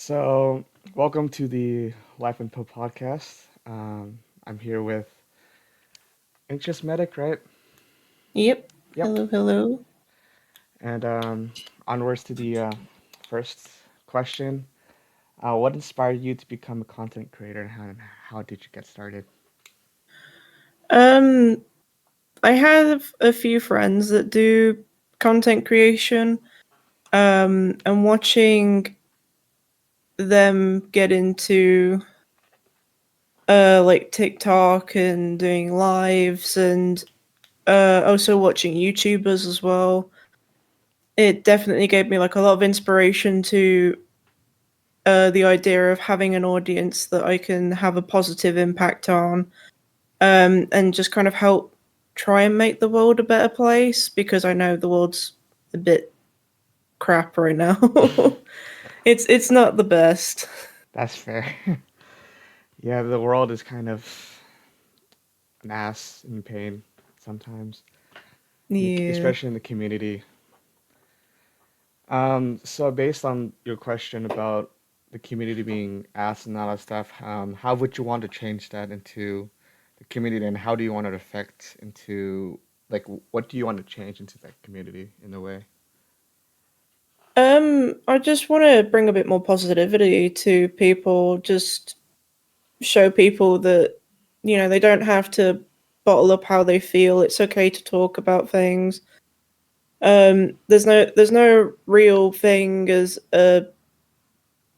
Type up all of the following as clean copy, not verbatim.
So, welcome to the Life and Pill podcast. I'm here with Anxious Medic, right? Yep. Yep. Hello, hello. And onwards to the first question. What inspired you to become a content creator, and how did you get started? Um, I have a few friends that do content creation. And watching them get into like TikTok and doing lives and also watching YouTubers as well. It definitely gave me like a lot of inspiration to the idea of having an audience that I can have a positive impact on, and just kind of help try and make the world a better place because I know the world's a bit crap right now. It's not the best. That's fair. Yeah, the world is kind of an ass in pain sometimes, Yeah. especially in the community. So based on your question about the community being asked and all that stuff, how would you want to change that into the community, and how do you want it to affect into what do you want to change into that community in a way? I just want to bring a bit more positivity to people. Just show people that they don't have to bottle up how they feel. It's okay to talk about things. There's no real thing as a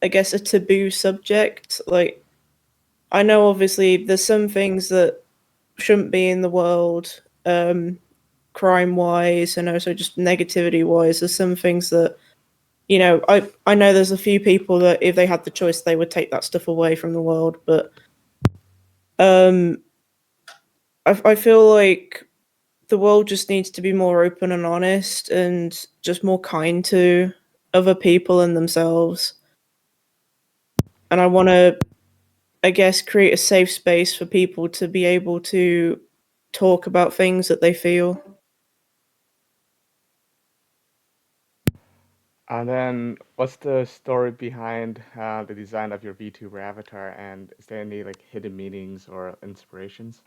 I guess a taboo subject. Like I know obviously there's some things that shouldn't be in the world, crime wise and also just negativity wise. There's some things that I know there's a few people that if they had the choice they would take that stuff away from the world, but um I feel like the world just needs to be more open and honest and just more kind to other people and themselves. And I want to, I guess, create a safe space for people to be able to talk about things that they feel. And then what's the story behind the design of your VTuber avatar, and is there any like hidden meanings or inspirations?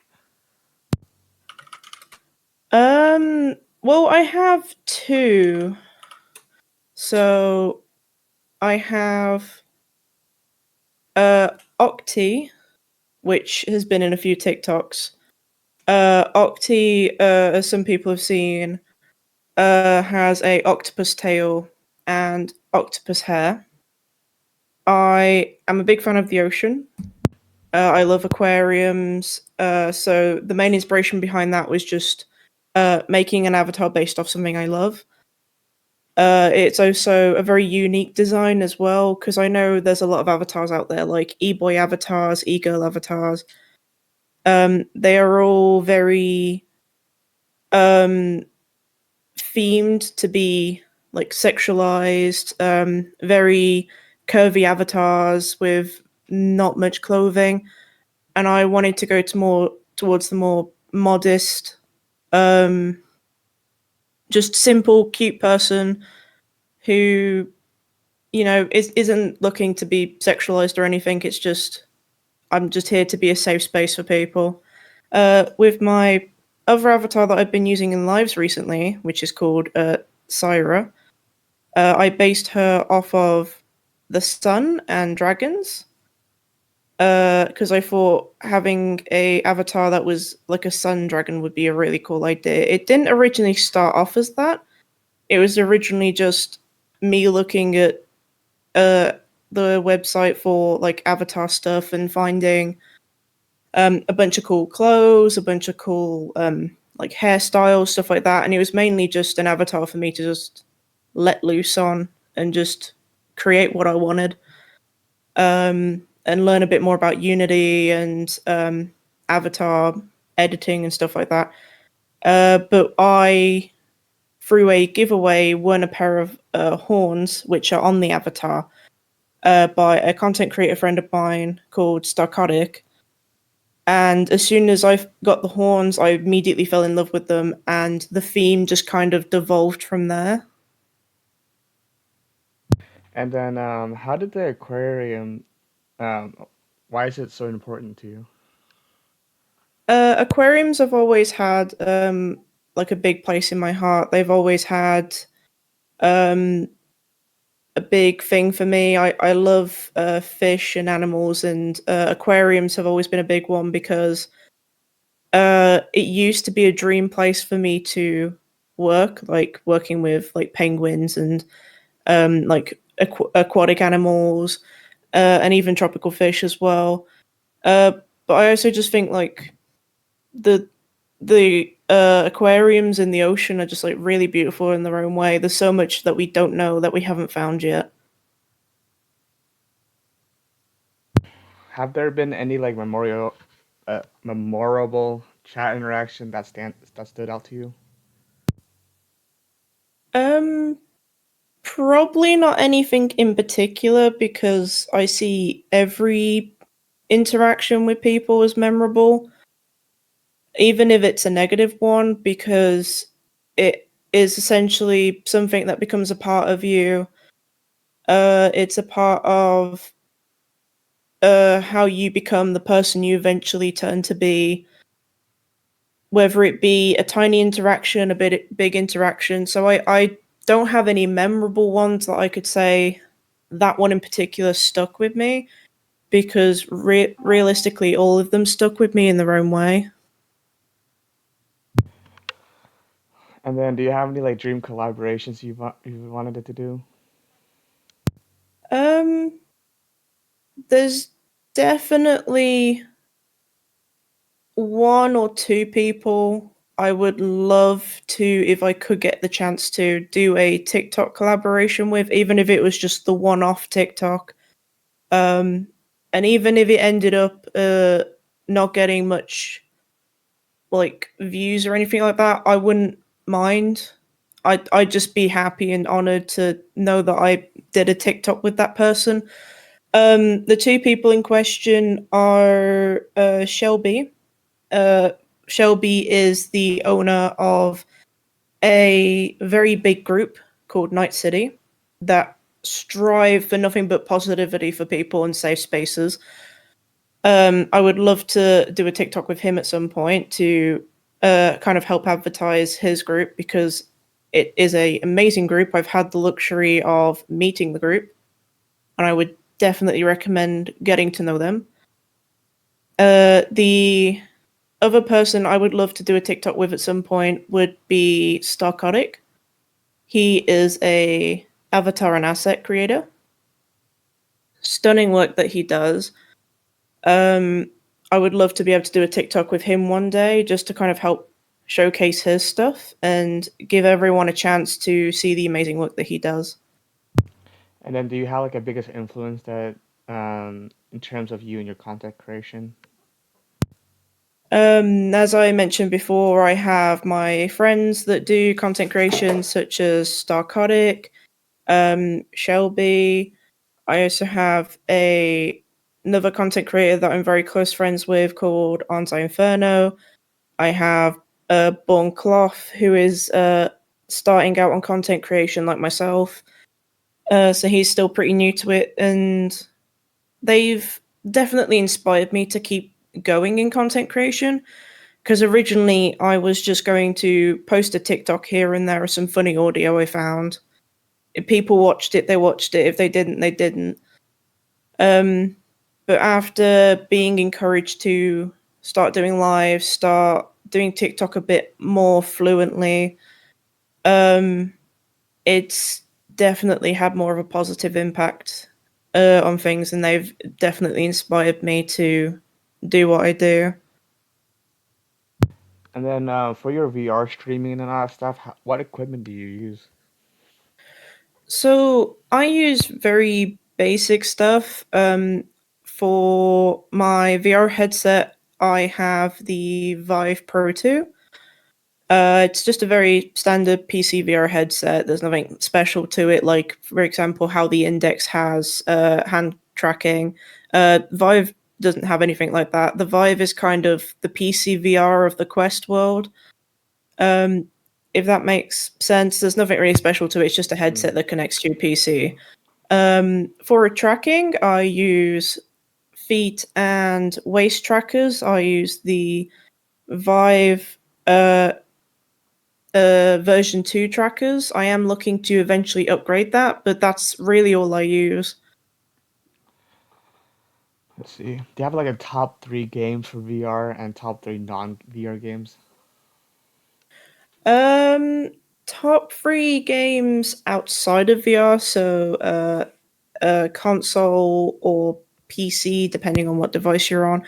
Well, I have two. So I have Octi, which has been in a few TikToks. Octi, as some people have seen, has a octopus tail and octopus hair. I am a big fan of the ocean. I love aquariums. So the main inspiration behind that was just making an avatar based off something I love. It's also a very unique design as well because I know there's a lot of avatars out there like e-boy avatars, e-girl avatars. They are all very um, themed to be like sexualized, very curvy avatars with not much clothing, and I wanted to go to more towards the more modest, um, just simple, cute person who isn't looking to be sexualized or anything. It's just I'm just here to be a safe space for people. With my other avatar that I've been using in lives recently, which is called Syra, I based her off of the sun and dragons. Because I thought having a avatar that was like a sun dragon would be a really cool idea. It didn't originally start off as that. It was originally just me looking at uh the website for like avatar stuff and finding a bunch of cool clothes, a bunch of cool like hairstyles, stuff like that. And it was mainly just an avatar for me to just let loose on and just create what I wanted, and learn a bit more about Unity and avatar editing and stuff like that. But I, through a giveaway, won a pair of horns, which are on the avatar, by a content creator friend of mine called Starcotic. And as soon as I got the horns, I immediately fell in love with them, and the theme just kind of devolved from there. And then, how did the aquarium, um, why is it so important to you? Aquariums have always had like a big place in my heart. They've always had um a big thing for me. I love fish and animals, and aquariums have always been a big one because it used to be a dream place for me to work, like working with like penguins and like aquatic animals, and even tropical fish as well. Uh, but I also just think like the the aquariums in the ocean are just like really beautiful in their own way. There's so much that we don't know that we haven't found yet. Have there been any like memorable chat interaction that stood out to you? Um, Probably not anything in particular because I see every interaction with people as memorable, even if it's a negative one, because it is essentially something that becomes a part of you. It's a part of how you become the person you eventually turn to be, whether it be a tiny interaction, a big interaction. So I don't have any memorable ones that I could say that one in particular stuck with me because realistically, all of them stuck with me in their own way. And then, do you have any like dream collaborations you wanted it to do? Um, there's definitely one or two people I would love to, if I could get the chance to, do a TikTok collaboration with, even if it was just the one off TikTok. Um, and even if it ended up not getting much like views or anything like that, I wouldn't mind. I'd just be happy and honored to know that I did a TikTok with that person. The two people in question are Shelby. Uh, Shelby is the owner of a very big group called Night City that strive for nothing but positivity for people and safe spaces. I would love to do a TikTok with him at some point to kind of help advertise his group because it is a amazing group. I've had the luxury of meeting the group, and I would definitely recommend getting to know them. The other person I would love to do a TikTok with at some point would be Starcotic. He is a avatar and asset creator. Stunning work that he does. Um, I would love to be able to do a TikTok with him one day just to kind of help showcase his stuff and give everyone a chance to see the amazing work that he does. And then, do you have like a biggest influence that, in terms of you and your content creation? As I mentioned before, I have my friends that do content creation, such as Starcotic, Shelby. I also have another content creator that I'm very close friends with called Anti Inferno. I have Born Cloth, who is starting out on content creation like myself. So he's still pretty new to it, and they've definitely inspired me to keep going in content creation. Because originally I was just going to post a TikTok here and there of some funny audio I found. If people watched it, they watched it. If they didn't, they didn't. Um, but after being encouraged to start doing live, start doing TikTok a bit more fluently, um, it's definitely had more of a positive impact on things, and they've definitely inspired me to do what I do. And then, for your VR streaming and all that stuff, what equipment do you use? So I use very basic stuff. For my VR headset, I have the Vive Pro 2. It's just a very standard PC VR headset. There's nothing special to it, like, for example, how the Index has hand tracking. Vive doesn't have anything like that. The Vive is kind of the PC VR of the Quest world. If that makes sense, there's nothing really special to it. It's just a Mm. headset that connects to your PC. For tracking, I use feet and waist trackers. I use the Vive uh, version 2 trackers. I am looking to eventually upgrade that, but that's really all I use. Let's see. Do you have like a top three games for VR and top three non-VR games? Um, Top three games outside of VR, so console or PC, depending on what device you're on.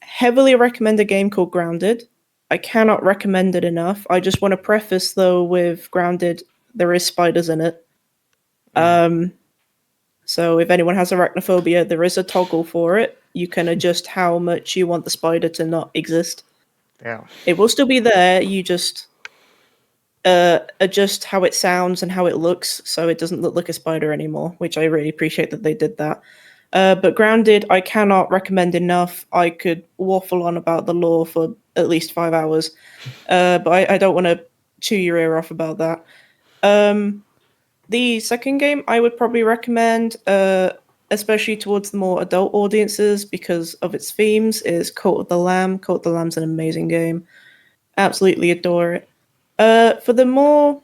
Heavily recommend a game called Grounded. I cannot recommend it enough. I just want to preface though with Grounded, there is spiders in it. Mm, Um, so if anyone has arachnophobia, there is a toggle for it. You can adjust how much you want the spider to not exist. damn. It will still be there. You just adjust how it sounds and how it looks so it doesn't look like a spider anymore, which I really appreciate that they did that. But Grounded, I cannot recommend enough. I could waffle on about the lore for at least 5 hours, but I don't want to chew your ear off about that. Um, the second game I would probably recommend, especially towards the more adult audiences because of its themes, is Cult of the Lamb. Cult of the Lamb's an amazing game. Absolutely adore it. For the more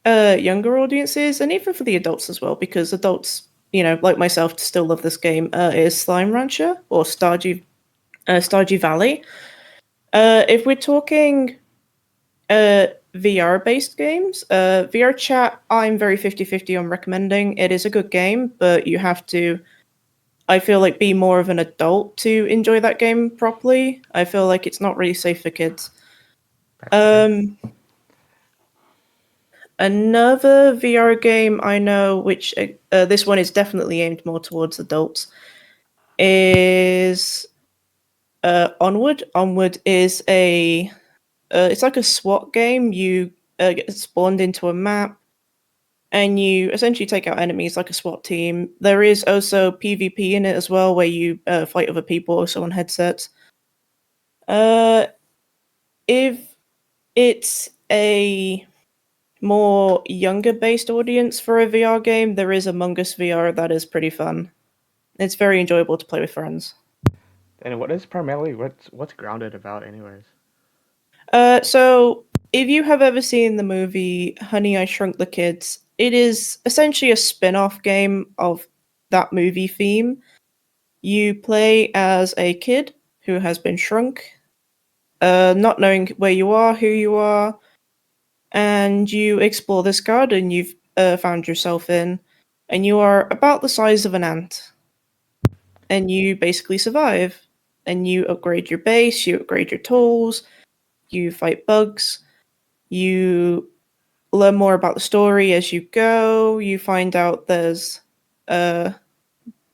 younger audiences and even for the adults as well, because adults, like myself, still love this game. Is Slime Rancher or Stardew Valley. If we're talking uh, VR based games, VR Chat, I'm very 50-50 on recommending. It is a good game, but you have to, I feel like, be more of an adult to enjoy that game properly. I feel like it's not really safe for kids. That's fair. Um, Another VR game I know, which this one is definitely aimed more towards adults, is Onward. Onward is it's like a SWAT game. You get spawned into a map, and you essentially take out enemies like a SWAT team. There is also PvP in it as well, where you fight other people also on headsets. Uh, if it's a more younger based audience for a VR game, there is Among Us VR that is pretty fun. It's very enjoyable to play with friends. And what is primarily what's Grounded about, anyways? So if you have ever seen the movie Honey, I Shrunk the Kids, it is essentially a spin-off game of that movie theme. You play as a kid who has been shrunk, not knowing where you are, who you are, and you explore this garden you've found yourself in, and you are about the size of an ant, and you basically survive. And you upgrade your base, you upgrade your tools, you fight bugs, you learn more about the story as you go. You find out there's uh,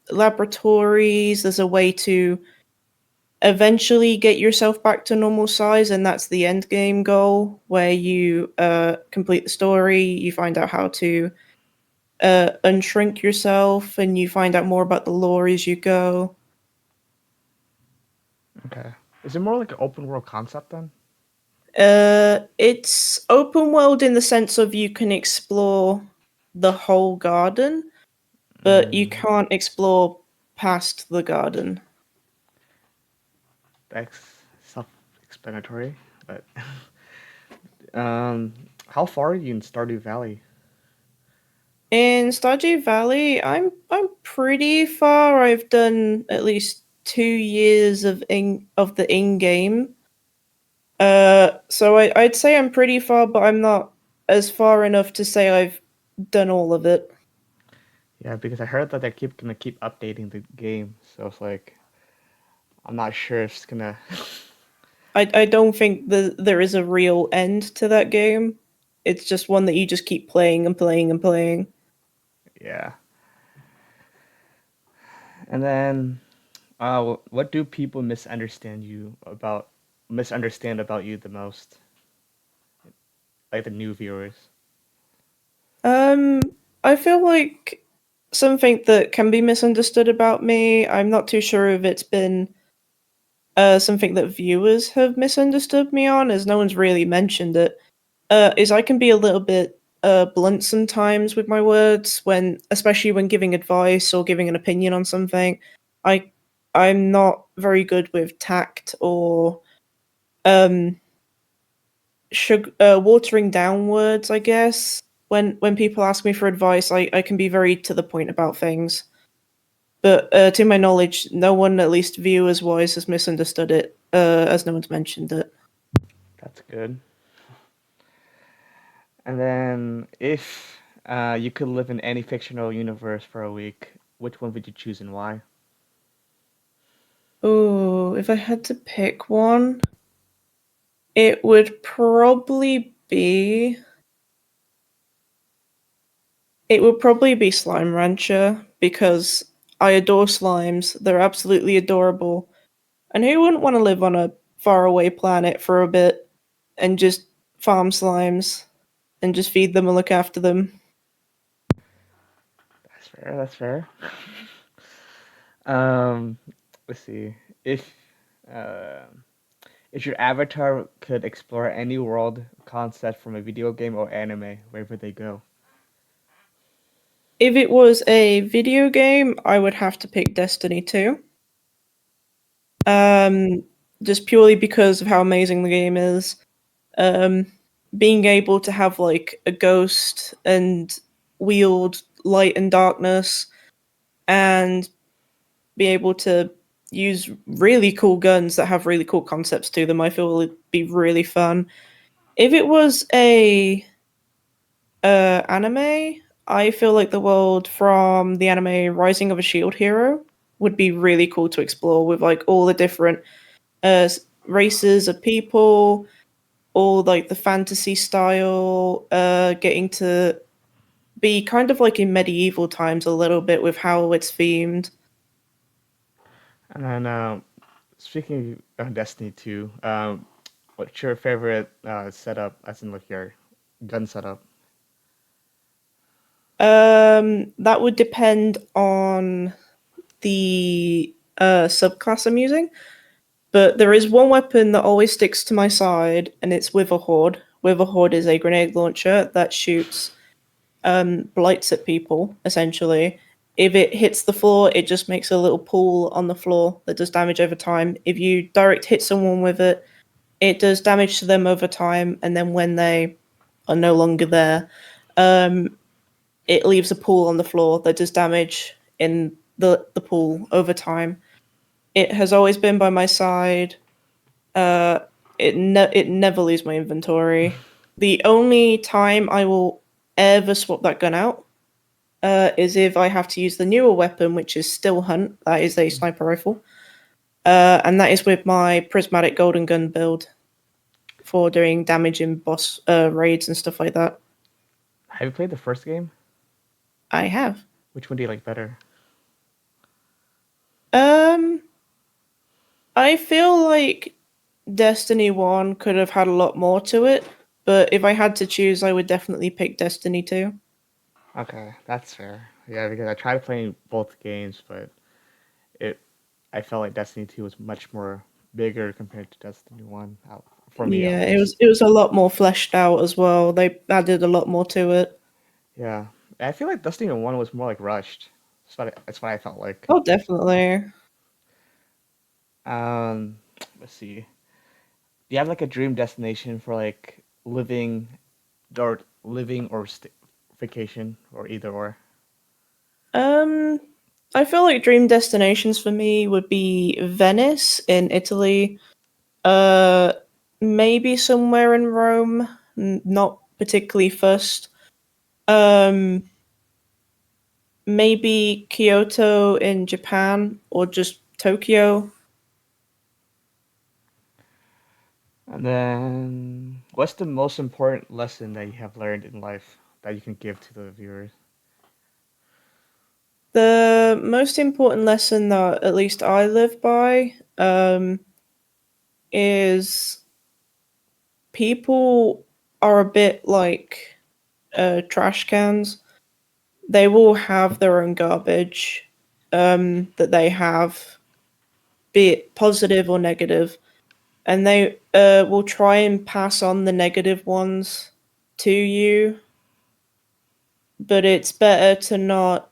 laboratories, there's a way to eventually get yourself back to normal size, and that's the end game goal where you complete the story, you find out how to unshrink yourself, and you find out more about the lore as you go. Okay. Is it more like an open world concept then? It's open world in the sense of you can explore the whole garden, but you Mm, can't explore past the garden. that's self-explanatory, but um, how far are you in Stardew Valley? In Stardew Valley, I'm pretty far. I've done at least 2 years of the in game. So I'd say I'm pretty far, but I'm not as far enough to say I've done all of it. Yeah, because I heard that they keep gonna keep updating the game, so it's like I'm not sure if it's gonna. I don't think there is a real end to that game. It's just one that you just keep playing and playing and playing. Yeah. And then, what do people misunderstand about you the most? Like the new viewers. Um, I feel like something that can be misunderstood about me. I'm not too sure if it's been something that viewers have misunderstood me on, as no one's really mentioned it. Is I can be a little bit. blunt sometimes with my words when, especially when giving advice or giving an opinion on something. I I'm not very good with tact or um watering down words, I guess. When people ask me for advice, I can be very to the point about things. But to my knowledge, no one, at least viewers wise, has misunderstood it, as no one's mentioned it. That's good. And then, if you could live in any fictional universe for a week, which one would you choose and why? Oh, if I had to pick one, it would probably be Slime Rancher because I adore slimes. They're absolutely adorable. And who wouldn't want to live on a faraway planet for a bit and just farm slimes and just feed them and look after them? That's fair. That's fair. Um, let's see. If uh, if your avatar could explore any world concept from a video game or anime, where would they go? If it was a video game, I would have to pick Destiny 2. Um, just purely because of how amazing the game is. Um, being able to have like a ghost and wield light and darkness and be able to use really cool guns that have really cool concepts to them, I feel would be really fun. If it was a anime, I feel like the world from the anime Rising of a Shield Hero would be really cool to explore with like all the different races of people, all like the fantasy style, getting to be kind of like in medieval times a little bit with how it's themed. And then, speaking of Destiny 2, what's your favorite setup, as in like your gun setup? That would depend on the subclass I'm using. But there is one weapon that always sticks to my side, and it's With a Horde. With a Horde is a grenade launcher that shoots blights at people, essentially. If it hits the floor, it just makes a little pool on the floor that does damage over time. If you direct hit someone with it, it does damage to them over time, and then when they are no longer there, um, it leaves a pool on the floor that does damage in the pool over time. It has always been by my side. Uh, it never leaves my inventory. The only time I will ever swap that gun out is if I have to use the newer weapon, which is Still Hunt. That is a sniper rifle, and that is with my prismatic golden gun build for doing damage in boss raids and stuff like that. Have you played the first game? I have. Which one do you like better? Um, I feel like Destiny 1 could have had a lot more to it, but if I had to choose, I would definitely pick Destiny 2. Okay, that's fair. Yeah, because I tried playing both games, but it I felt like Destiny 2 was much more bigger compared to Destiny 1, for me at Yeah, least. it was a lot more fleshed out as well. They added a lot more to it. Yeah. I feel like Destiny 1 was more like rushed. That's what I felt like. Oh, definitely. Um, let's see. Do you have like a dream destination for like living or vacation or either or? Um, I feel like dream destinations for me would be Venice in Italy. Uh, maybe somewhere in Rome. Not particularly fussed. Um, maybe Kyoto in Japan or just Tokyo. And then, what's the most important lesson that you have learned in life that you can give to the viewers? The most important lesson that at least I live by is people are a bit like trash cans. They will have their own garbage that they have, be it positive or negative, and they will try and pass on the negative ones to you but it's better to not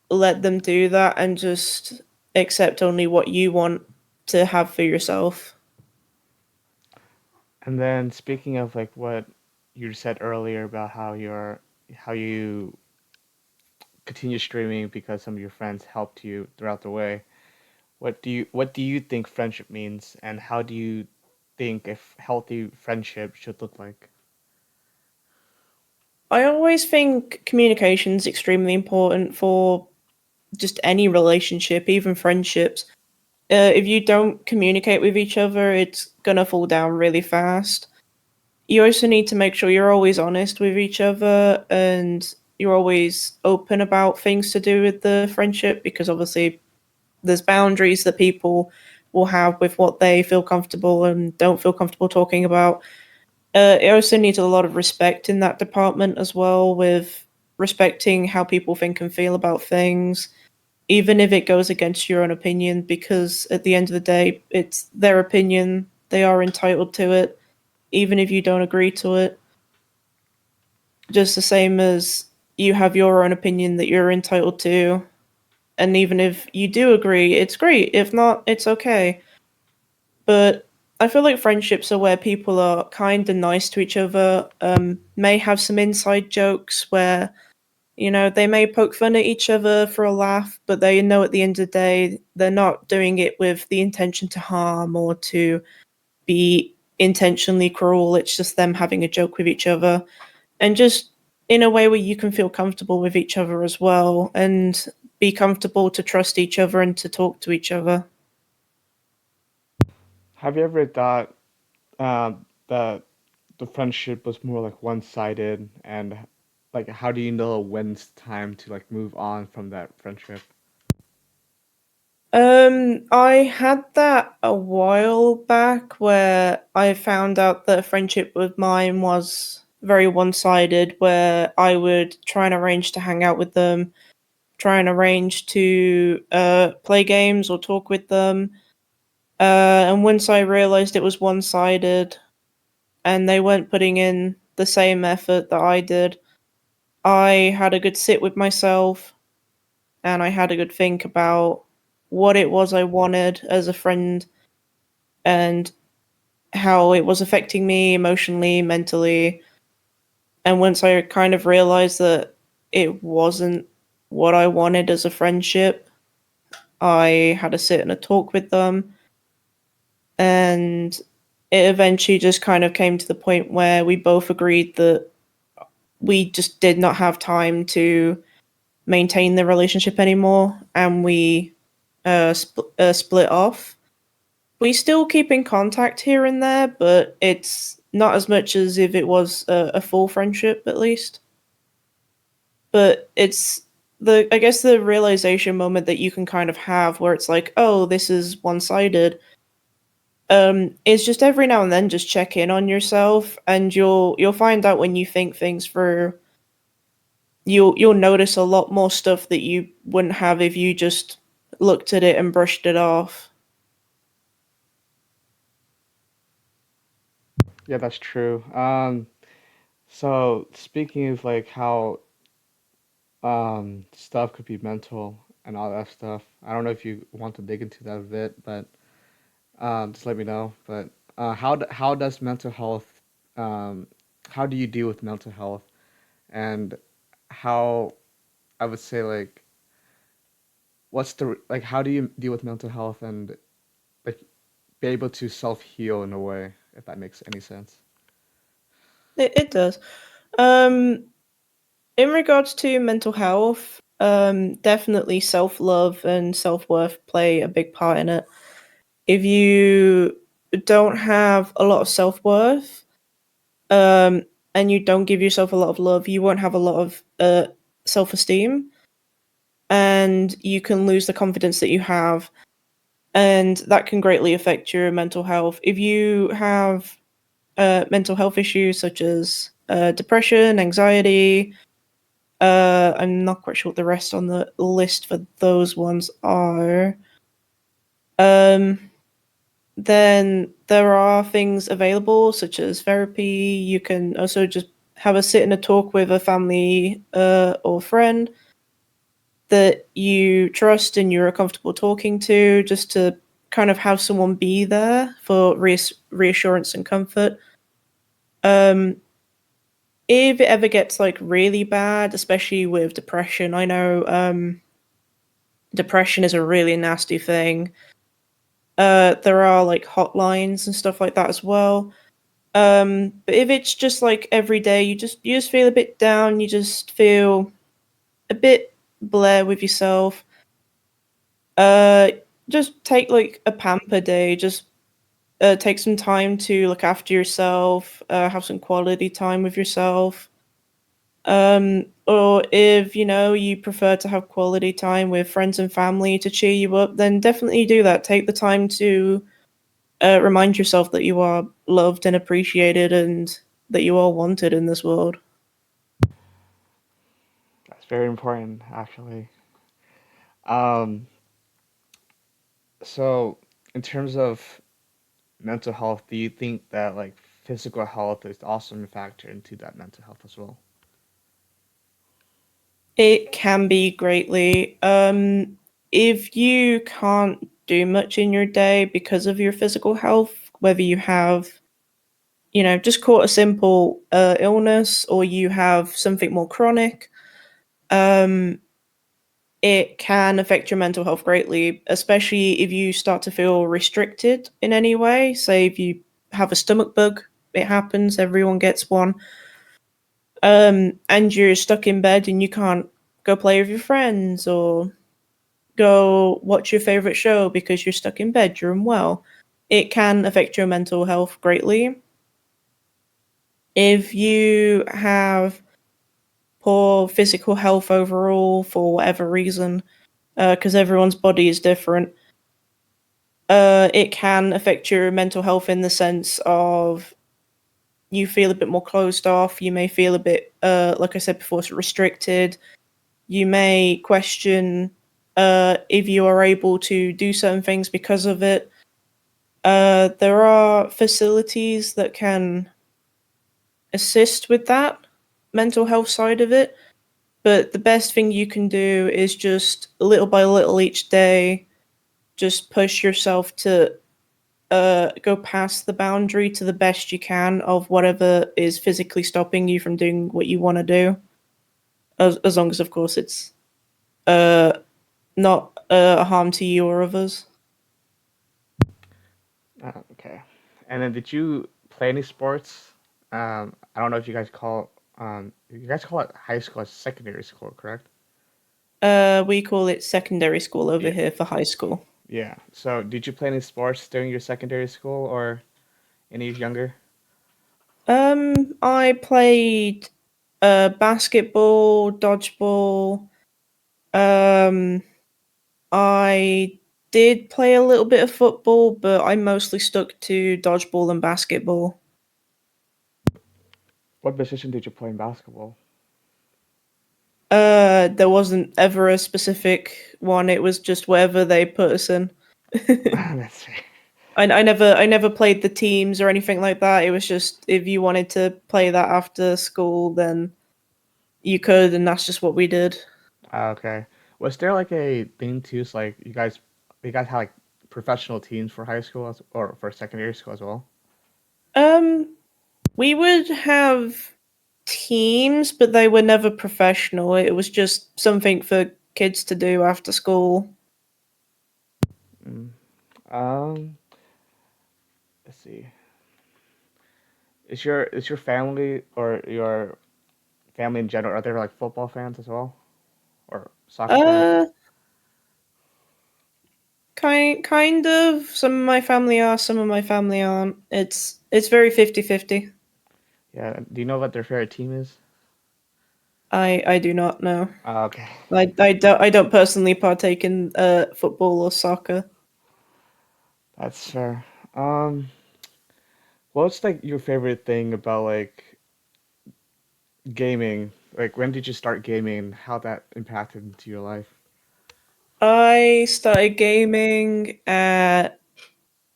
let them do that and just accept only what you want to have for yourself. And then speaking of like what you said earlier about how you continue streaming because some of your friends helped you throughout the way. What do you think friendship means, and how do you think if healthy friendship should look like? I always think communication is extremely important for just any relationship, even friendships. If you don't communicate with each other, it's gonna fall down really fast. You also need to make sure you're always honest with each other and you're always open about things to do with the friendship, because obviously there's boundaries that people will have with what they feel comfortable and don't feel comfortable talking about. It also needs a lot of respect in that department as well, with respecting how people think and feel about things, even if it goes against your own opinion, because at the end of the day, it's their opinion. They are entitled to it, even if you don't agree to it. Just the same as you have your own opinion that you're entitled to. And even if you do agree, it's great. If not, it's okay. But I feel like friendships are where people are kind and nice to each other, may have some inside jokes where, they may poke fun at each other for a laugh, but they know at the end of the day, they're not doing it with the intention to harm or to be intentionally cruel. It's just them having a joke with each other. And just in a way where you can feel comfortable with each other as well and be comfortable to trust each other and to talk to each other. Have you ever thought that the friendship was more like one-sided, and like how do you know when it's time to like move on from that friendship? I had that a while back where I found out that a friendship with mine was very one-sided, where I would try and arrange to hang out with them, try and arrange to play games or talk with them. And once I realized it was one-sided and they weren't putting in the same effort that I did, I had a good sit with myself and I had a good think about what it was I wanted as a friend and how it was affecting me emotionally, mentally. And once I kind of realized that it wasn't what I wanted as a friendship, I had a sit and a talk with them. And it eventually just kind of came to the point where we both agreed that we just did not have time to maintain the relationship anymore, and we split off. We still keep in contact here and there, but it's not as much as if it was a full friendship, at least. But it's I guess the realization moment that you can kind of have where it's like, oh, this is one sided. Is just every now and then just check in on yourself, and you'll find out when you think things through. You'll notice a lot more stuff that you wouldn't have if you just looked at it and brushed it off. Yeah, that's true. So speaking of like how stuff could be mental and all that stuff, I don't know if you want to dig into that a bit, but just let me know. But how does mental health um how do you deal with mental health, and how I would say like what's the like how do you deal with mental health and like be able to self heal in a way, if that makes any sense? It does. Um, in regards to mental health, definitely self love and self worth play a big part in it. If you don't have a lot of self worth, um, and you don't give yourself a lot of love, you won't have a lot of self esteem, and you can lose the confidence that you have, and that can greatly affect your mental health. If you have mental health issues such as depression, anxiety, I'm not quite sure what the rest on the list for those ones are. Um, then there are things available such as therapy. You can also just have a sit and a talk with a family or friend that you trust and you're comfortable talking to, just to kind of have someone be there for reassurance and comfort. Um, if it ever gets like really bad, especially with depression, I know depression is a really nasty thing. There are like hotlines and stuff like that as well. But if it's just like every day, you just feel a bit down, you just feel a bit bleh with yourself. Uh, just take like a pamper day. Just take some time to look after yourself. Have some quality time with yourself. Or if you prefer to have quality time with friends and family to cheer you up, then definitely do that. Take the time to remind yourself that you are loved and appreciated, and that you are wanted in this world. That's very important, actually. Um, so in terms of mental health, do you think that like physical health is also a factor into that mental health as well? It can be greatly. If you can't do much in your day because of your physical health, whether you have, just caught a simple illness or you have something more chronic, um, it can affect your mental health greatly, especially if you start to feel restricted in any way. Say if you have a stomach bug, it happens, everyone gets one. And you're stuck in bed and you can't go play with your friends or go watch your favorite show because you're stuck in bed, you're unwell. It can affect your mental health greatly. If you have poor physical health overall for whatever reason, because everyone's body is different, it can affect your mental health in the sense of you feel a bit more closed off. You may feel a bit, like I said before, restricted. You may question if you are able to do certain things because of it. There are facilities that can assist with that mental health side of it, but the best thing you can do is just little by little each day, just push yourself to go past the boundary to the best you can of whatever is physically stopping you from doing what you want to do. As long as, of course, it's uh, not a harm to you or others. Okay. And then did you play any sports? I don't know if you guys call it high school as secondary school, correct? We call it secondary school over Yeah. here for high school. Yeah. So did you play any sports during your secondary school or any younger? I played basketball, dodgeball. Um, I did play a little bit of football, but I mostly stuck to dodgeball and basketball. What position did you play in basketball? There wasn't ever a specific one. It was just wherever they put us in. That's fair. I never played the teams or anything like that. It was just if you wanted to play that after school, then you could, and that's just what we did. Okay. Was there like a thing too? So like you guys had like professional teams for high school or for secondary school as well? Um, we would have teams, but they were never professional. It was just something for kids to do after school. Mm. Um, let's see. Is your family or your family in general, are they like football fans as well? Or soccer fans? Uh, kind of. Some of my family are, some of my family aren't. It's very 50-50. Yeah. Do you know what their favorite team is? I do not know. Okay. I don't personally partake in football or soccer. That's fair. Um, what's like your favorite thing about like gaming? Like when did you start gaming and how that impacted into your life? I started gaming at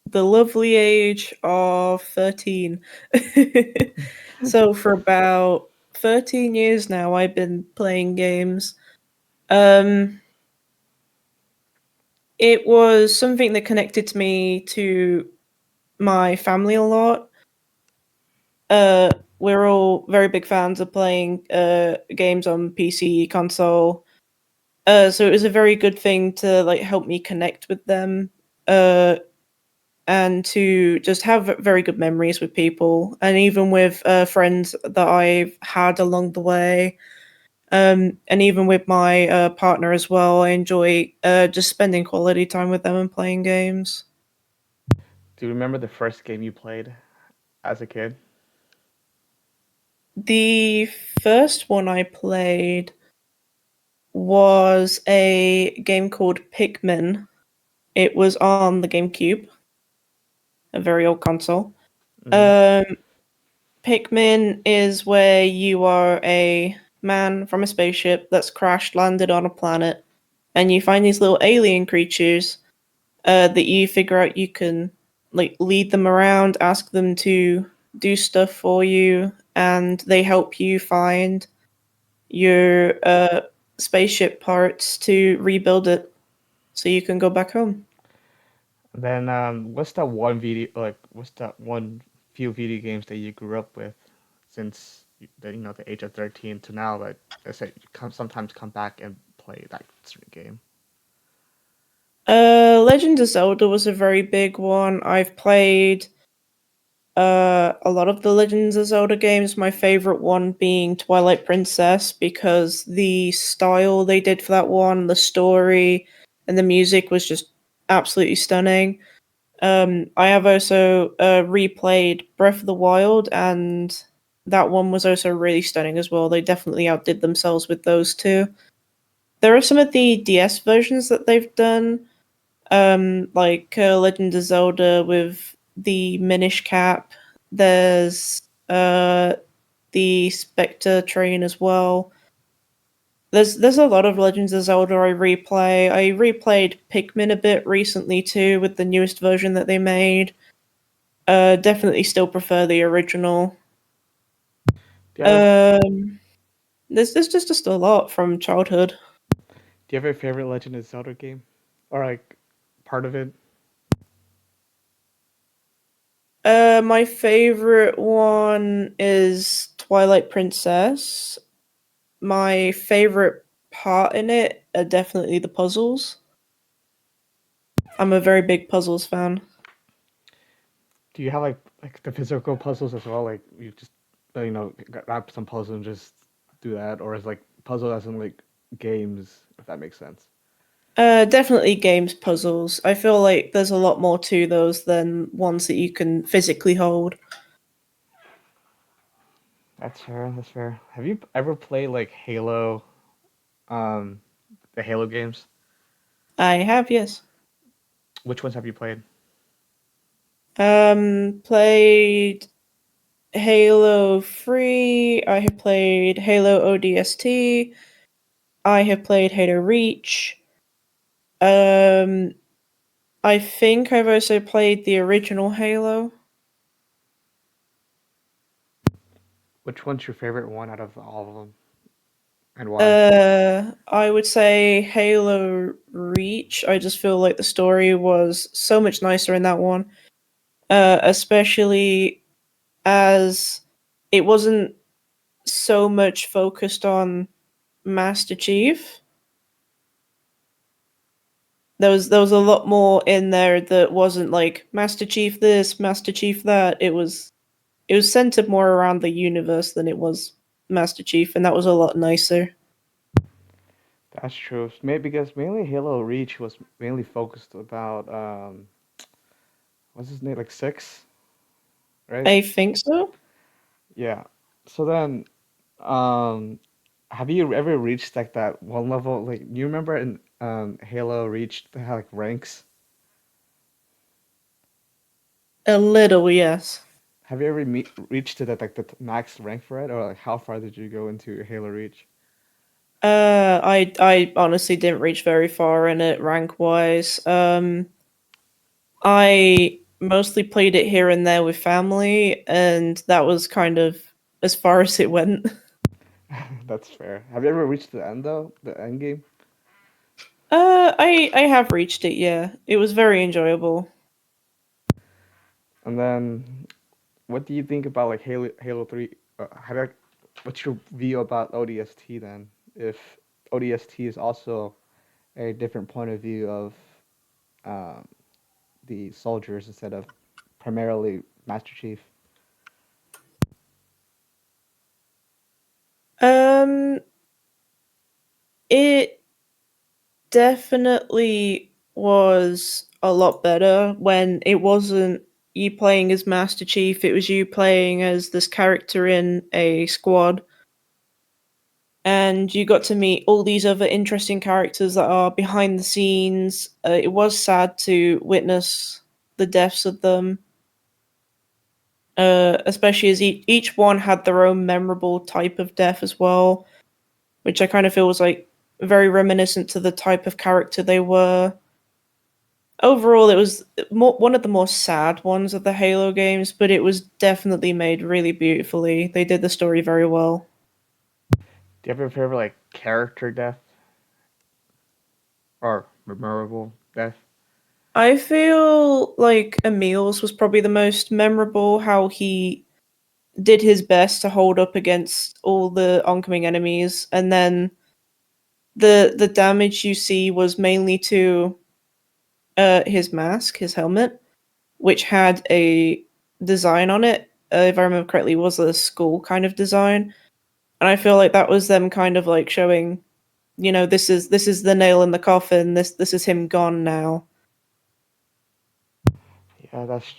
the lovely age of 13. So for about 13 years now I've been playing games. Um, it was something that connected to me to my family a lot. Uh, we're all very big fans of playing games on PC console. So it was a very good thing to like help me connect with them. And to just have very good memories with people, and even with friends that I've had along the way. And even with my partner as well, I enjoy just spending quality time with them and playing games. Do you remember the first game you played as a kid? The first one I played was a game called Pikmin. It was on the GameCube, a very old console. Hmm. Um, Pikmin is where you are a man from a spaceship that's crash landed on a planet, and you find these little alien creatures that you figure out you can like lead them around, ask them to do stuff for you, and they help you find your spaceship parts to rebuild it so you can go back home. Then, what's that one video like? What's that one few video games that you grew up with since the age of 13 to now? Like, I said, you sometimes come back and play that certain game. Legend of Zelda was a very big one. I've played a lot of the Legends of Zelda games. My favorite one being Twilight Princess because the style they did for that one, the story, and the music was just absolutely stunning. I have also replayed Breath of the Wild, and that one was also really stunning as well. They definitely outdid themselves with those two. There are some of the DS versions that they've done, like Legend of Zelda with the Minish Cap. There's the Spectre train as well. There's a lot of Legends of Zelda I replay. I replayed Pikmin a bit recently too with the newest version that they made. Definitely still prefer the original. Do you have a Um, there's just a lot from childhood. Do you have a favorite Legend of Zelda game, or like part of it? My favorite one is Twilight Princess. My favorite part in it are definitely the puzzles. I'm a very big puzzles fan. Do you have like the physical puzzles as well? Like you just grab some puzzle and just do that, or is like puzzle as in like games, if that makes sense. Definitely games puzzles. I feel like there's a lot more to those than ones that you can physically hold. That's fair. That's fair. Have you ever played like Halo, um, the Halo games? I have, yes. Which ones have you played? Played Halo 3. I have played Halo ODST. I have played Halo Reach. Um, I think I've also played the original Halo. Which one's your favorite one out of all of them, and why? I would say Halo Reach. I just feel like the story was so much nicer in that one. Especially as it wasn't so much focused on Master Chief. There was a lot more in there that wasn't like Master Chief this, Master Chief that. It was centered more around the universe than it was Master Chief, and that was a lot nicer. That's true. Maybe because mainly Halo Reach was mainly focused about what's his name, like six, right? I think so. Yeah. So then, um, have you ever reached like that one level? Like, you remember in Halo Reach they had like ranks? A little, yes. Have you ever reached to that like the max rank for it, or like how far did you go into Halo Reach? I honestly didn't reach very far in it rank wise. I mostly played it here and there with family, and that was kind of as far as it went. That's fair. Have you ever reached the end though? The end game? I have reached it. Yeah, it was very enjoyable. And then, what do you think about like Halo 3? What's your view about ODST then? If ODST is also a different point of view of um, the soldiers instead of primarily Master Chief. Um, it definitely was a lot better when it wasn't you playing as Master Chief, it was you playing as this character in a squad, and you got to meet all these other interesting characters that are behind the scenes. It was sad to witness the deaths of them, especially as each one had their own memorable type of death as well, which I kind of feel was like very reminiscent to the type of character they were. Overall, it was one of the more sad ones of the Halo games, but it was definitely made really beautifully. They did the story very well. Do you have a favorite like character death or memorable death? I feel like Emil's was probably the most memorable, how he did his best to hold up against all the oncoming enemies, and then the damage you see was mainly to his mask, his helmet, which had a design on it. If I remember correctly, was a skull kind of design, and I feel like that was them kind of like showing, this is the nail in the coffin. This is him gone now. Yeah, that's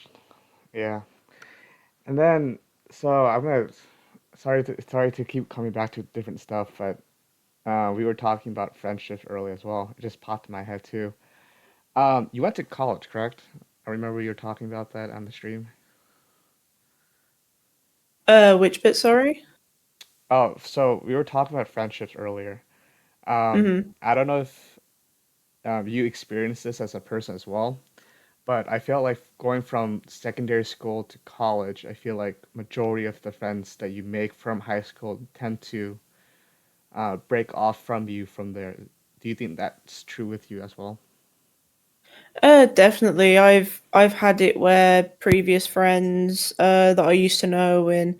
yeah. And then so I'm gonna sorry to keep coming back to different stuff, but we were talking about friendships earlier as well. It just popped in my head too. You went to college, correct? I remember you were talking about that on the stream. Which bit? Sorry. Oh, so we were talking about friendships earlier. Mm-hmm. I don't know if you experienced this as a person as well, but I felt like going from secondary school to college, I feel like majority of the friends that you make from high school tend to break off from you from there. Do you think that's true with you as well? Definitely. I've had it where previous friends that I used to know in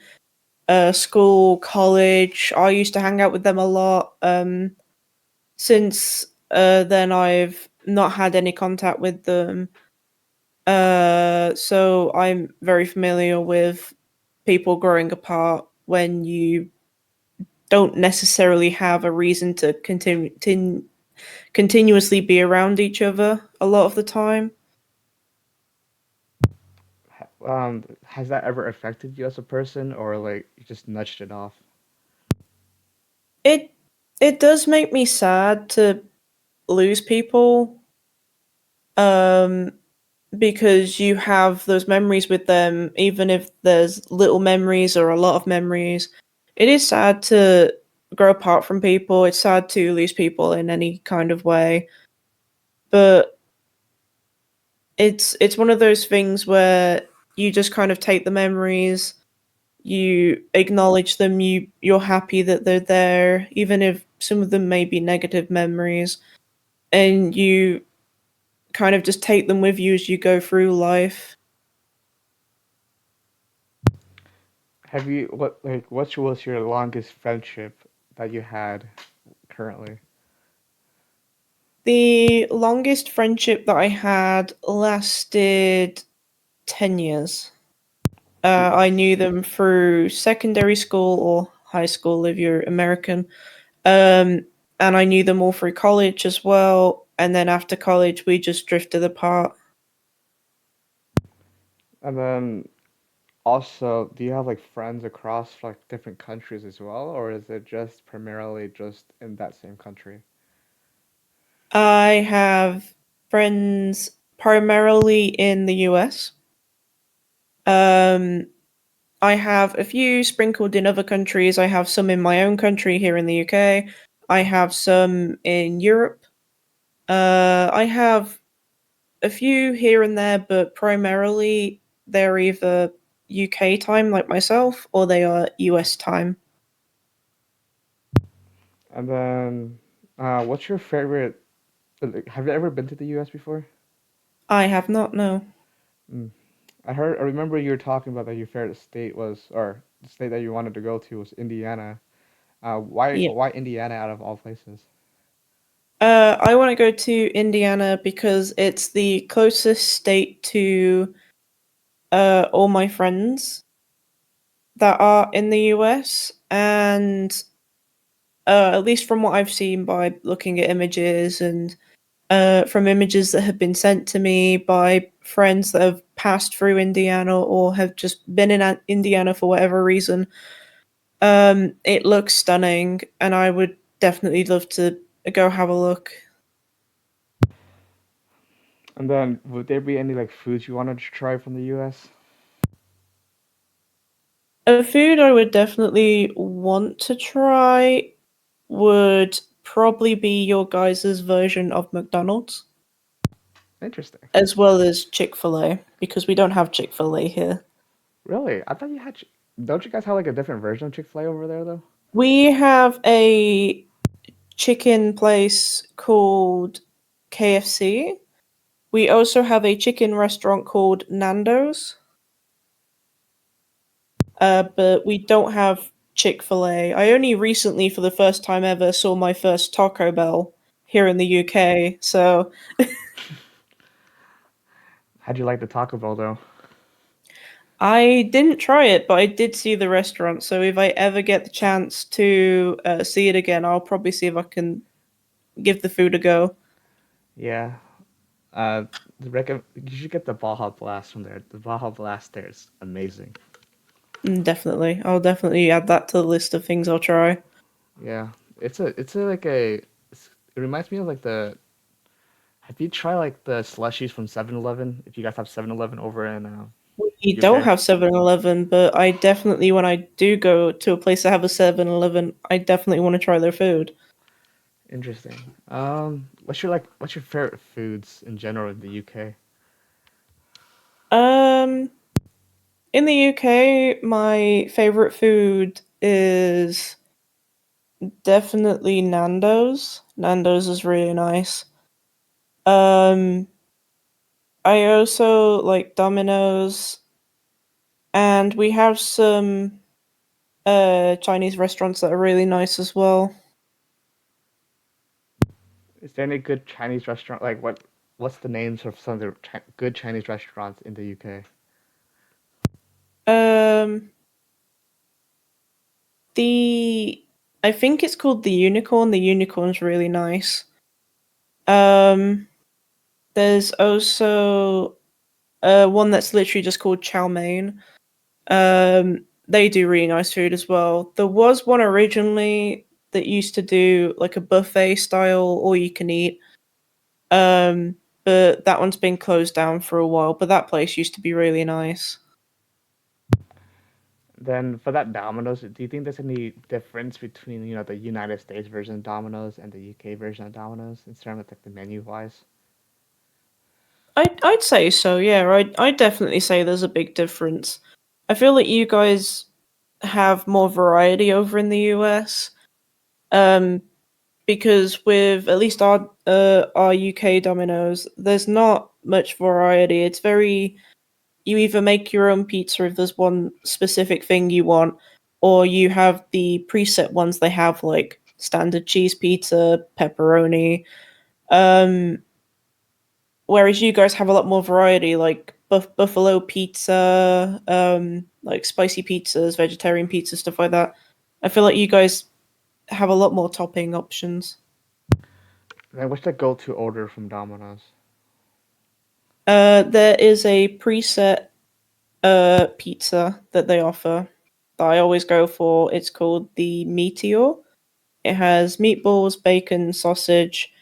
school, college, I used to hang out with them a lot. Since then, I've not had any contact with them. So I'm very familiar with people growing apart when you don't necessarily have a reason to continuously be around each other a lot of the time. Has that ever affected you as a person, or like you just nudged it off? It it does make me sad to lose people, um, because you have those memories with them, even if there's little memories or a lot of memories. It is sad to grow apart from people. It's sad to lose people in any kind of way, but it's one of those things where you just kind of take the memories, you acknowledge them, you're happy that they're there, even if some of them may be negative memories, and you kind of just take them with you as you go through life. Have you what was your longest friendship that you had currently? The longest friendship that I had lasted 10 years. I knew them through secondary school or high school if you're American. Um, and I knew them all through college as well. And then after college, we just drifted apart. And then also, do you have like friends across like different countries as well, or is it just primarily just in that same country? I have friends primarily in the US. Um, I have a few sprinkled in other countries. I have some in my own country here in the UK. I have some in Europe. I have a few here and there, but primarily they're either UK time, like myself, or they are US time. And then, what's your favorite? Have you ever been to the U.S. before? I have not, no. Mm. I remember you were talking about that your favorite state was, or the state that you wanted to go to was Indiana. Yeah. Why Indiana out of all places? I want to go to Indiana because it's the closest state to all my friends that are in the US, and at least from what I've seen by looking at images and from images that have been sent to me by friends that have passed through Indiana or have just been in Indiana for whatever reason, it looks stunning, and I would definitely love to go have a look. And then, would there be any like foods you wanted to try from the U.S.? A food I would definitely want to try would probably be your guys' version of McDonald's, Interesting. as well as Chick-fil-A, because we don't have Chick-fil-A here. Really? I thought you had. Don't you guys have like a different version of Chick-fil-A over there though? We have a chicken place called KFC. We also have a chicken restaurant called Nando's, but we don't have Chick fil A. I only recently, for the first time ever, saw my first Taco Bell here in the UK, so How'd you like the Taco Bell though? I didn't try it, but I did see the restaurant. So if I ever get the chance to see it again, I'll probably see if I can give the food a go. Yeah. You should get the Baja Blast from there. The Baja Blast there is amazing. Definitely. I'll definitely add that to the list of things I'll try. Yeah, it's a like a it reminds me of like the have you tried like the slushies from 7-Eleven? If you guys have 7-Eleven over in We don't UK? have 7-Eleven, but I definitely, when I do go to a place that have a 7-Eleven, I definitely want to try their food. Interesting. What's your favorite foods in general in the UK? Um, in the UK, my favorite food is definitely Nando's. Nando's is really nice. Um, I also like Domino's, and we have some Chinese restaurants that are really nice as well. Is there any good Chinese restaurant what's the names of some of the good Chinese restaurants in the UK? Um, the I think it's called the Unicorn. The Unicorn's really nice. Um, there's also one that's literally just called Chow Mein. They do really nice food as well. There was one originally that used to do like a buffet style, all you can eat. Um, but that one's been closed down for a while. But that place used to be really nice. Then for that Domino's, do you think there's any difference between, the United States version of Domino's and the UK version of Domino's in terms of like the menu wise? I'd say so. Yeah, I'd definitely say there's a big difference. I feel like you guys have more variety over in the US. Um, because with at least our UK Domino's, there's not much variety. It's very you either make your own pizza if there's one specific thing you want, or you have the preset ones they have like standard cheese pizza, pepperoni. Um, whereas you guys have a lot more variety, like buffalo pizza, like spicy pizzas, vegetarian pizza, stuff like that. I feel like you guys have a lot more topping options. Then what's the go-to order from Domino's? There is a preset pizza that they offer that I always go for. It's called the Meteor. It has meatballs, bacon, sausage,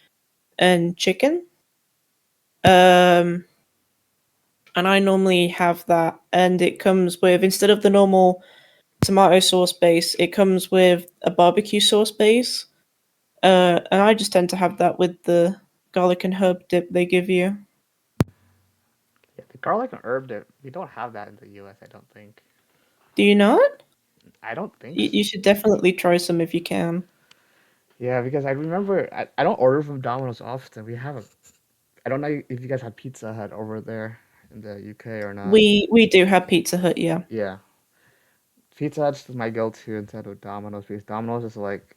and chicken. Um, and I normally have that, and it comes with instead of the normal tomato sauce base, it comes with a barbecue sauce base. And I just tend to have that with the garlic and herb dip they give you. Yeah, the garlic and herb dip. We don't have that in the US, I don't think. Do you not? I don't think You so. should definitely try some if you can. Yeah, because I remember I don't order from Domino's often. I don't know if you guys have Pizza Hut over there in the UK or not. We do have Pizza Hut, yeah. Yeah, Pizza Hut's my go-to instead of Domino's because Domino's is like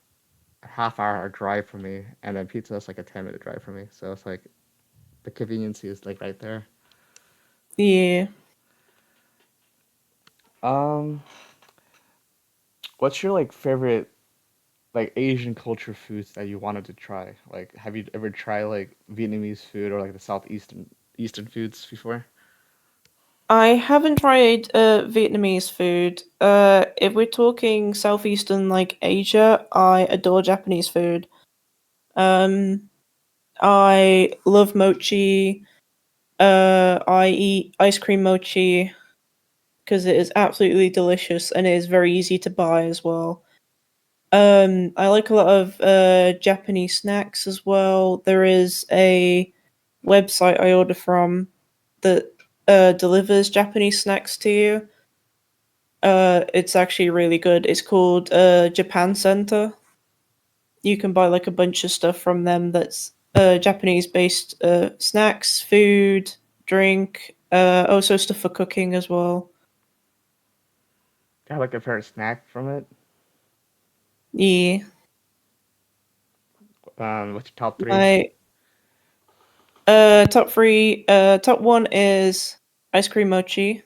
a half-hour drive for me, and then Pizza Hut's like a 10-minute drive for me. So it's like the convenience is like right there. Yeah. Um, what's your like favorite like Asian culture foods that you wanted to try? Like, have you ever tried like Vietnamese food or like the southeastern Eastern foods before? I haven't tried Vietnamese food. If we're talking southeastern like Asia, I adore Japanese food. Um, I love mochi. I eat ice cream mochi because it is absolutely delicious and it is very easy to buy as well. I like a lot of Japanese snacks as well. There is a website I order from that delivers Japanese snacks to you. It's actually really good. It's called Japan Center. You can buy like a bunch of stuff from them that's Japanese based snacks, food, drink, also stuff for cooking as well. Got like a favorite snack from it? Yeah. What's your top three? My top three top one is ice cream mochi.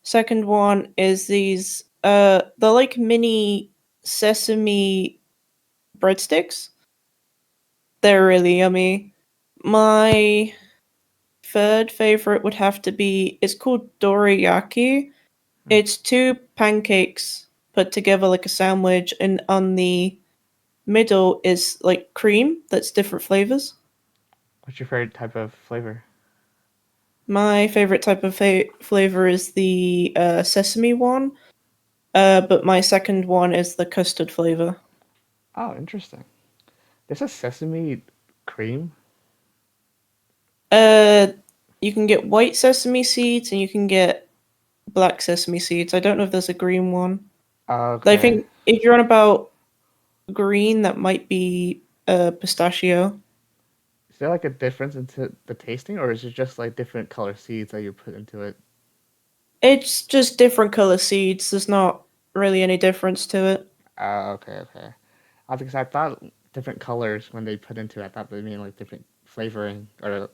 Second one is these they're like mini sesame breadsticks. They're really yummy. My third favorite would have to be it's called dorayaki. Hmm. It's two pancakes put together like a sandwich, and on the middle is like cream that's different flavors. What's your favorite type of flavor? My favorite type of flavor is the sesame one, but my second one is the custard flavor. Oh, interesting. This is sesame cream. Uh, you can get white sesame seeds and you can get black sesame seeds. I don't know if there's a green one. I Okay. think if you're on about green, that might be pistachio. Is there like a difference into the tasting, or is it just like different color seeds that you put into it? It's just different color seeds. There's not really any difference to it. Okay, okay. Because I thought different colors when they put into it, I thought they mean like different flavoring or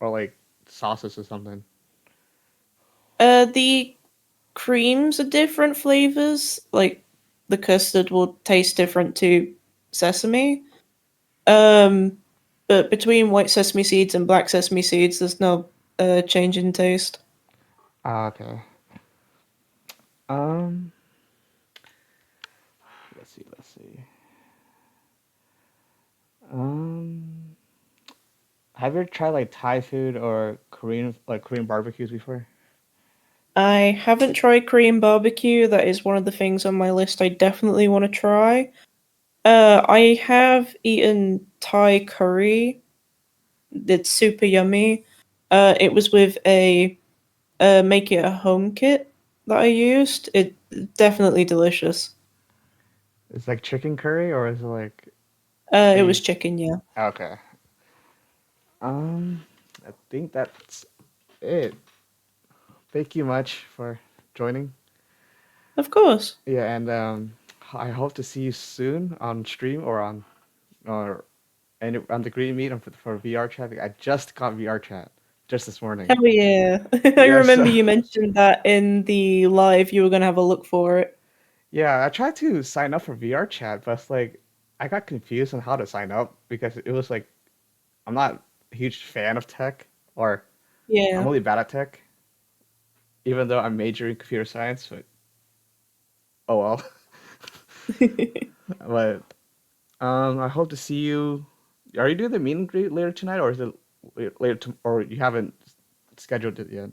like sauces or something. The creams are different flavors. Like the custard will taste different to sesame. Um, but between white sesame seeds and black sesame seeds, there's no change in taste. Okay. Um, let's see. Um, have you ever tried like Thai food or Korean barbecues before? I haven't tried Korean barbecue. That is one of the things on my list I definitely want to try. I have eaten Thai curry. It's super yummy. It was with a make it a home kit that I used. It definitely delicious. It's like chicken curry or is it like It was beef? chicken, yeah. Okay. Um, I think that's it. Thank you much for joining. Of course. Yeah, and I hope to see you soon on stream or on the Green Meet and for VR chat. I just got VR chat just this morning. Hell yeah. I Yes, remember you mentioned that in the live you were gonna have a look for it. yeah. I tried to sign up for VR chat, but it's like I got confused on how to sign up because it was like I'm not a huge fan of tech, or I'm Yeah. really bad at tech, even though I'm majoring in computer science. But oh well. But I hope to see you. Are you doing the meet and greet later tonight, or is it later or you haven't scheduled it yet?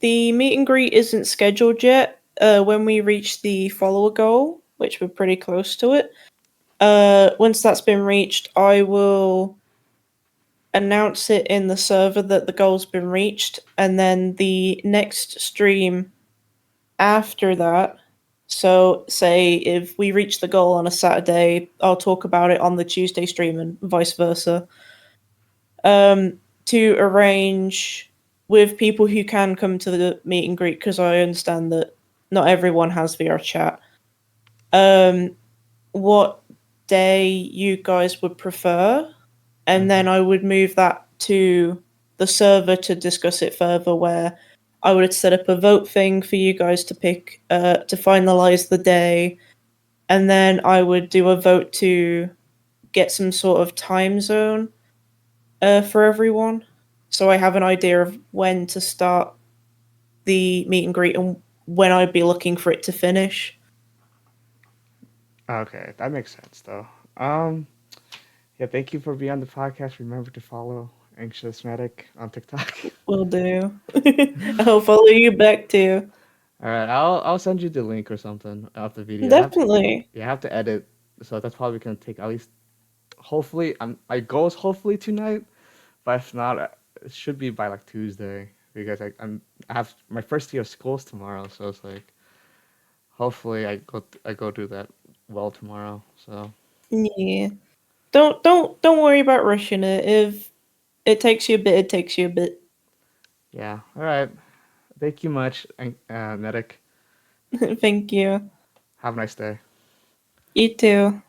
The meet and greet isn't scheduled yet. When we reach the follower goal, which we're pretty close to it, once that's been reached, I will announce it in the server that the goal's been reached, and then the next stream after that. So, say if we reach the goal on a Saturday, I'll talk about it on the Tuesday stream and vice versa. To arrange with people who can come to the meet and greet, because I understand that not everyone has VR chat. Um, what day you guys would prefer, and Hmm. then I would move that to the server to discuss it further. Where I would set up a vote thing for you guys to pick to finalize the day, and then I would do a vote to get some sort of time zone for everyone, so I have an idea of when to start the meet and greet and when I'd be looking for it to finish. Okay, that makes sense though. Um, yeah, thank you for being on the podcast. Remember to follow AnxiousMedic on TikTok. Will do. I'll follow you back too. All right, I'll send you the link or something of the video. Definitely. I have to edit, so that's probably gonna take at least. Hopefully, my goal is hopefully tonight, but if not, it should be by like Tuesday because I have my first day of schools tomorrow, so it's like hopefully I go do that well tomorrow. So Yeah. Don't worry about rushing it. If it takes you a bit, it takes you a bit. yeah, all right. Thank you much, Medic. Thank you. Have a nice day. You too.